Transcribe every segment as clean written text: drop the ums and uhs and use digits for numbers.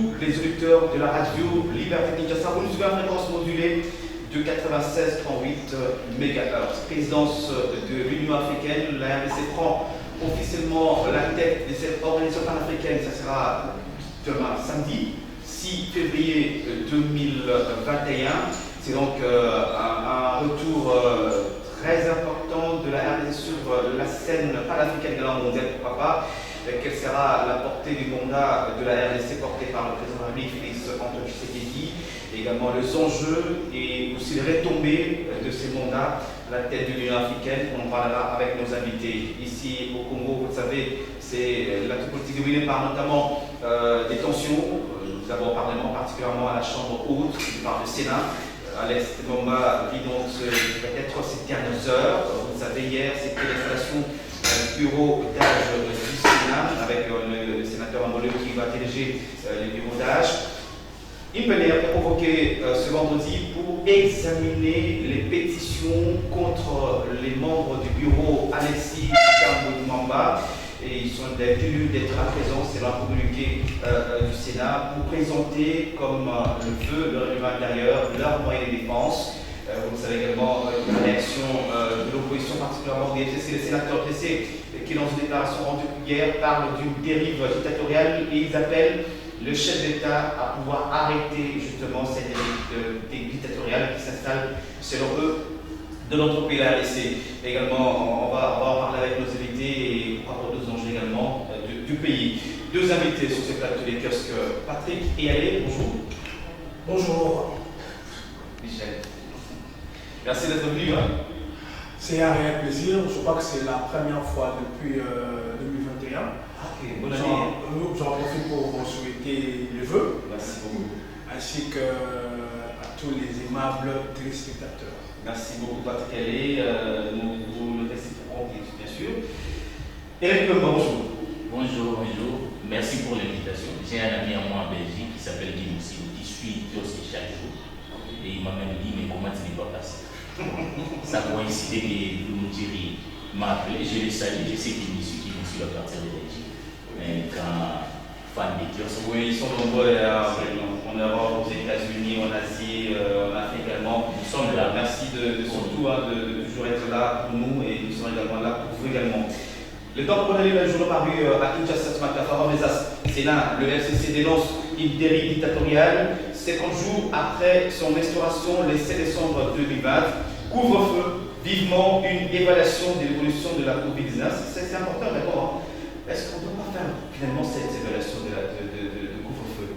Les auditeurs de la radio Liberté Kinshasa, vous nous suivez à fréquence modulée de 96,38 MHz. Présidence de l'Union africaine, la RDC prend officiellement la tête de cette organisation panafricaine. Ça sera demain, samedi 6 février 2021. C'est donc un retour très important de la RDC sur la scène panafricaine de la mondiale, pourquoi pas. Quelle sera la portée du mandat de la RDC porté par le président de la République, Félix Antoine Tshisekedi, également les enjeux et aussi les retombées de ces mandats à la tête de l'Union africaine. On en parlera avec nos invités. Ici au Congo, vous le savez, c'est la politique dominée par notamment des tensions. Nous avons au Parlement, particulièrement à la Chambre haute, par le Sénat. Alex Momba vit donc peut-être ces dernières heures. Vous le savez, hier, c'était l'installation du bureau d'âge du Sénat avec le sénateur Amboleux qui va diriger le bureau d'âge. Une plénière convoquée ce vendredi pour examiner les pétitions contre les membres du bureau Alexis Kambou-Mamba. Et ils sont tenus d'être à présent, c'est un communiqué du Sénat, pour présenter comme le veut le règlement intérieur leurs moyens de défense. Vous le savez également, la réaction de l'opposition, particulièrement des FCC, les sénateurs FCC, qui dans une déclaration rendue hier parlent d'une dérive dictatoriale et ils appellent le chef d'État à pouvoir arrêter justement cette dérive dictatoriale qui s'installe, selon eux, de notre pays, la RDC. Également, on va en parler avec nos invités et pourquoi pas d'autres enjeux également du pays. Deux invités sur ce plateau des kiosques, Patrick et Allé, bonjour. Bonjour. Michel. Merci d'être venu. C'est un réel plaisir. Je crois que c'est la première fois depuis 2021. Ok, bonne année. J'en profite pour vous souhaiter les vœux. Merci beaucoup. Ainsi qu'à tous les aimables téléspectateurs. Merci beaucoup, Patrick Allé. Nous le réciproquons, bien sûr. Eric Lemba, bonjour. Bonjour. Merci pour l'invitation. J'ai un ami à moi en Belgique qui s'appelle Guy Moussou, qui suit kiosque chaque jour. Et il m'a même dit, mais comment tu n'es pas passé? Ça coïncidait que Moutiri m'a appelé, je l'ai salué, je sais qu'il me suit à partir de Belgique. Mais quand fan des kiosques. Oui, ils sont nombreux en Europe, aux États-Unis, en Asie, en Afrique également. Nous sommes là. Merci surtout de toujours être là pour nous et nous sommes également là pour vous également. Le temps pour aller le jour paru à Kinshasa ce matin, faveur des As, Sénat, le FCC dénonce une dérive dictatoriale 50 jours après son instauration le 7 décembre 2020. Couvre-feu, vivement une évaluation de l'évolution de la Covid-19. C'est important d'abord. Est-ce qu'on ne doit pas faire finalement cette évaluation de couvre-feu?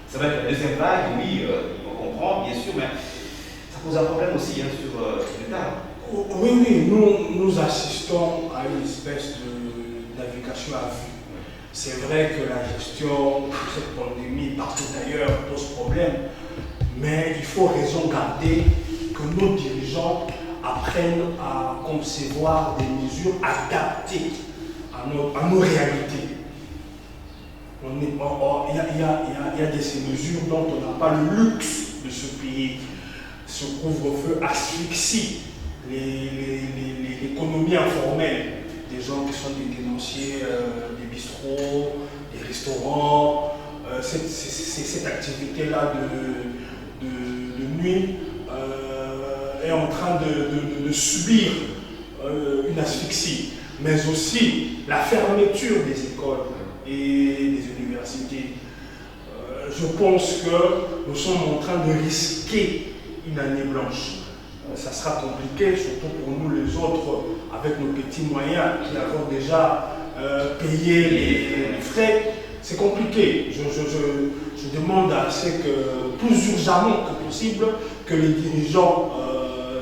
C'est vrai que la deuxième vague, oui, on comprend, bien sûr, mais ça pose un problème aussi sur l'État. Oui, nous assistons à une espèce de navigation à vue. C'est vrai que la gestion de cette pandémie partout ailleurs pose problème, mais il faut raison garder que nos dirigeants apprennent à concevoir des mesures adaptées à nos réalités. Il y a ces mesures dont on n'a pas le luxe de se payer. Ce couvre-feu asphyxie l'économie informelle, des gens qui sont des dénonciers, des bistrots, des restaurants. Cette activité-là de nuit est en train de subir une asphyxie, mais aussi la fermeture des écoles et des universités. Je pense que nous sommes en train de risquer une année blanche. Ça sera compliqué, surtout pour nous les autres, avec nos petits moyens qui avons déjà payé les frais. C'est compliqué. Je demande à ce que, plus urgemment que possible, que les dirigeants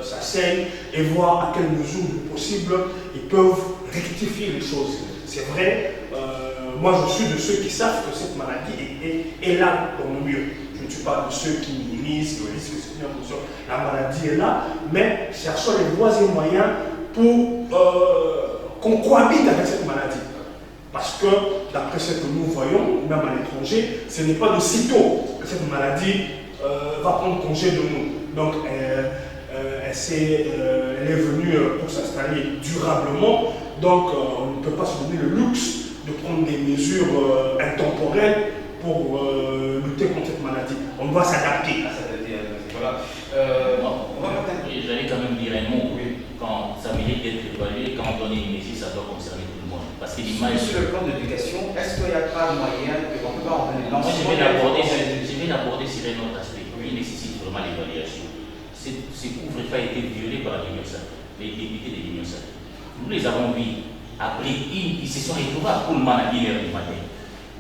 s'asseyent et voient à quelle mesure possible ils peuvent rectifier les choses. C'est vrai, moi je suis de ceux qui savent que cette maladie est là pour le mieux. Je ne suis pas de ceux qui minimisent, qui disent que c'est une attention. La maladie est là, mais cherchons les voies et moyens pour qu'on cohabite avec cette maladie. Parce que, d'après ce que nous voyons, même à l'étranger, ce n'est pas de sitôt que cette maladie va prendre congé de nous. Donc, elle est venue pour s'installer durablement. Donc, on ne peut pas se donner le luxe de prendre des mesures intemporelles pour lutter contre cette maladie. On doit s'adapter. Voilà. J'allais quand même dire un mot. Quand ça mérite d'être évalué, quand on donne une mesure, ça doit concerner tout le monde. Parce que l'image. Sur le plan d'éducation, est-ce qu'il n'y a pas moyen qu'on ne peut pas en venir? Moi, je vais l'aborder sur un autre aspect qui nécessite vraiment l'évaluation. Ce couvre-feu a été violé par l'Union sacrée, les députés de l'Union sacrée. Nous les avons vus après, ils se sont retrouvés à Pullman à 1h du matin,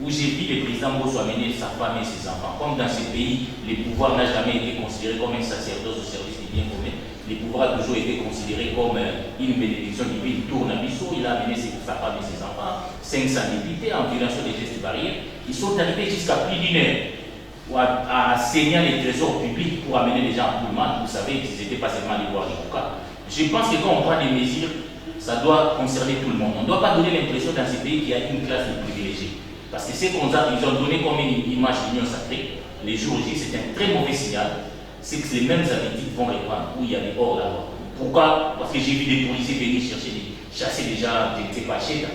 où j'ai vu le président Bosso amener sa femme et ses enfants. Comme dans ce pays, le pouvoir n'a jamais été considéré comme un sacerdoce au service du bien commun. Le pouvoir a toujours été considéré comme une bénédiction divine. Tournabisso, il a amené sa femme et ses enfants, 500 députés en violation des gestes barrières. Ils sont arrivés jusqu'à plus d'une heure à saigner les trésors publics pour amener les gens à Pullman. Vous savez, ils n'étaient pas seulement les voir les boucas. Je pense que quand on prend des mesures, ça doit concerner tout le monde. On ne doit pas donner l'impression dans ces pays qu'il y a une classe de privilégiés. Parce que c'est comme ça, ils ont donné comme une image d'union sacrée. Les jours J, c'est un très mauvais signal. C'est que les mêmes habitudes vont répandre où il y a des hors la loi. Pourquoi? Parce que j'ai vu des policiers venir chasser des gens, je ne sais pas, chez là.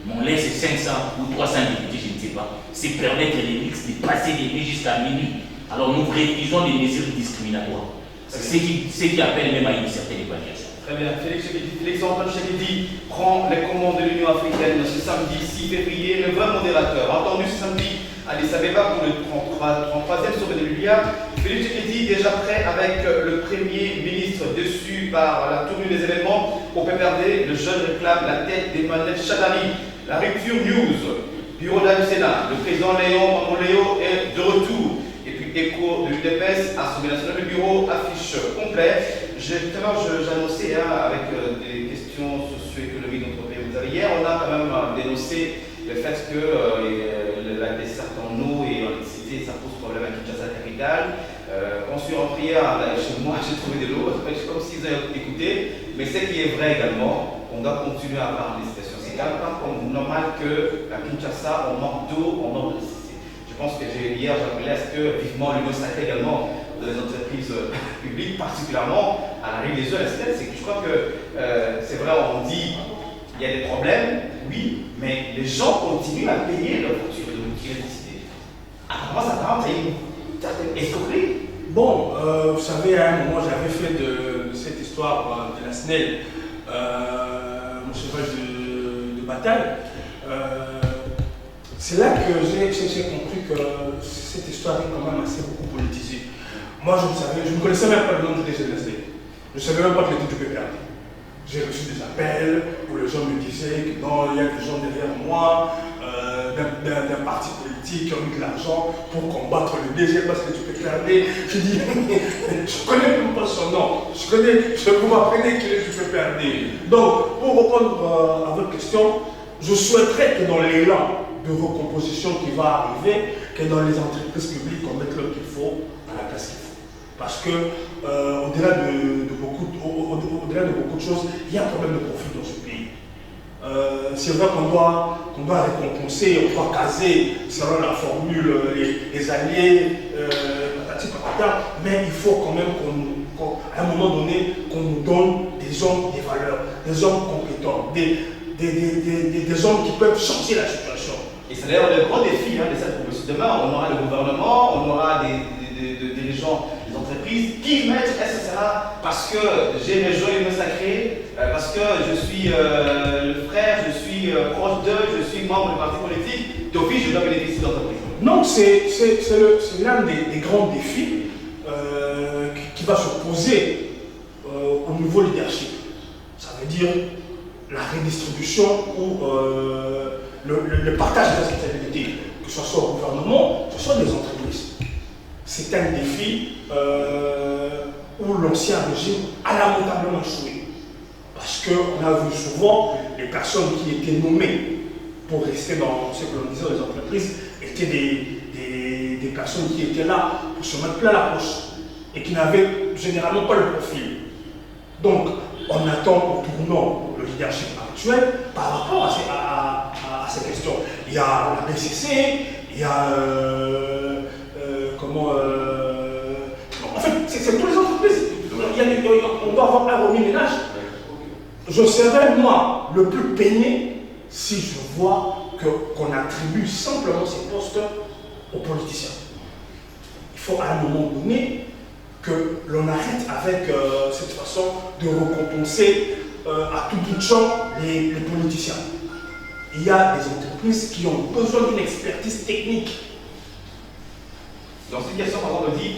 Mon lait, c'est 500 ou 300 députés, je ne sais pas. C'est permettre les mix de passer des nuits jusqu'à minuit. Alors nous réduisons les mesures discriminatoires. C'est ce qui appelle même à une certaine évaluation. Très bien. Félix-Antoine Tshisekedi prend les commandes de l'Union africaine ce samedi 6 février, le vrai modérateur. Entendu ce samedi à Addis Abeba pour le 33e sommet de l'UA. Félix Tshisekedi déjà prêt avec le Premier ministre déçu par la tournure des événements. Au PPRD, le jeune réclame la tête d'Emmanuel Shadari. La rupture news, bureau du Sénat, le président Léon Mamouléo est de retour. Et puis écho de l'UDPS, Assemblée nationale, le bureau affiche complet. Tout à l'heure, j'annonçais avec des questions socio-économiques de notre pays. Vous savez, hier, on a quand même dénoncé le fait que la desserte en eau et en électricité, ça pose problème à Kinshasa, la capitale. Ensuite, en prière, chez moi, j'ai trouvé de l'eau, comme s'ils avaient écouté. Mais ce qui est vrai également, on doit continuer à parler des situations. C'est quand même pas normal qu'à Kinshasa, on manque d'eau, on manque d'électricité. Je pense que hier, j'appelais à ce que vivement l'Union sacrée également des entreprises publiques, particulièrement à la rive des eaux, c'est que je crois que c'est vrai, on dit il y a des problèmes, oui, mais les gens continuent à payer leur facture de l'électricité. Apparemment, ça tente à une certaine escroquerie. Bon, vous savez, à un moment, j'avais fait de cette histoire de la SNEL mon cheval de bataille. C'est là que j'ai compris que cette histoire est quand même assez beaucoup politisée. Moi, je ne connaissais même pas le nom du DGNSD. Je ne savais même pas que l'étude du PPRD. J'ai reçu des appels où les gens me disaient que non, il y a des gens derrière moi, d'un parti politique qui ont eu de l'argent pour combattre le DG parce que du PPRD. Je dis, je ne connais même pas son nom. Vous m'apprenez qu'il est du PPRD. Donc, pour répondre à votre question, je souhaiterais que dans l'élan de recomposition qui va arriver, que dans les entreprises publiques, on mette le qu'il faut à la place qu'il faut. Parce que au-delà de beaucoup de choses, il y a un problème de profit dans ce pays. C'est vrai qu'on doit récompenser, on doit caser selon la formule les alliés, mais il faut quand même qu'à un moment donné, qu'on nous donne des hommes, des valeurs, des hommes compétents, des hommes qui peuvent changer la situation. Et c'est d'ailleurs le grand défi de cette proposition. Demain, on aura le gouvernement, on aura des dirigeants des entreprises qui mettent SSRA parce que j'ai rejoint l'Union sacrée, parce que je suis le frère, je suis proche d'eux, je suis membre du parti politique, d'office je dois bénéficier d'entreprise. Non, c'est l'un des grands défis qui va se poser au niveau leadership. Ça veut dire la redistribution ou le partage des responsabilités, que ce soit au gouvernement, que ce soit des entreprises. C'est un défi où l'ancien régime a lamentablement échoué. Parce qu'on a vu souvent les personnes qui étaient nommées pour rester dans ce que l'on disait les entreprises étaient des personnes qui étaient là pour se mettre plein la poche et qui n'avaient généralement pas le profil. Donc, on attend au tournant le leadership actuel par rapport à ces questions. Il y a la BCC, il y a en fait, c'est toutes les entreprises. On doit avoir un remis-ménage. Je serais, moi, le plus peiné si je vois qu'on attribue simplement ces postes aux politiciens. Il faut à un moment donné que l'on arrête avec cette façon de récompenser à tout bout de champ les politiciens. Il y a des entreprises qui ont besoin d'une expertise technique. Dans cette question, par exemple, on dit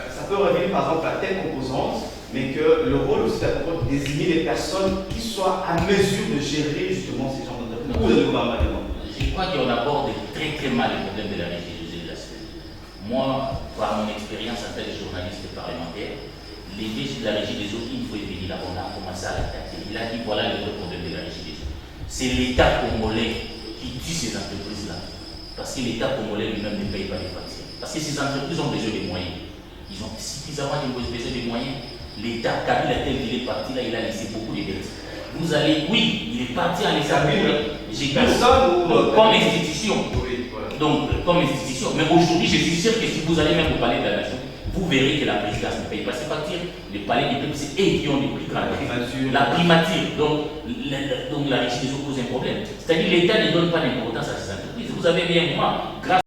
ça peut révéler par exemple la telle composante, mais que le rôle aussi c'est de désigner les personnes qui soient à mesure de gérer justement ces genres d'entreprises. Ou de gouvernement. Je crois qu'on aborde très très mal le problème de la régie des eaux de la Suède. Moi, par mon expérience en tant que journaliste parlementaire, les DG de la régie des eaux, il faut venir là, on a commencé à l'attaquer. Il a dit voilà le vrai problème de la régie des eaux. C'est l'État congolais qui tue ces entreprises-là. Parce que l'État congolais lui-même ne paye pas les factures. Parce que ces entreprises ont besoin de moyens. Ils ont suffisamment besoin de moyens. L'État, Kabila, tel qu'il est parti là, il a laissé beaucoup de dettes. Vous allez, oui, il est parti en laissant personne comme institution. Oui, voilà. Donc, comme institution. Mais aujourd'hui, je suis sûr que si vous allez même au palais de la nation, vous verrez que la présidence ne paye pas ses factures. Le palais des peuples, c'est eux qui ont les plus grandes la primature. Donc, la régie des eaux pose un problème. C'est-à-dire que l'État ne donne pas d'importance à ces entreprises. Vous avez bien un moment, grâce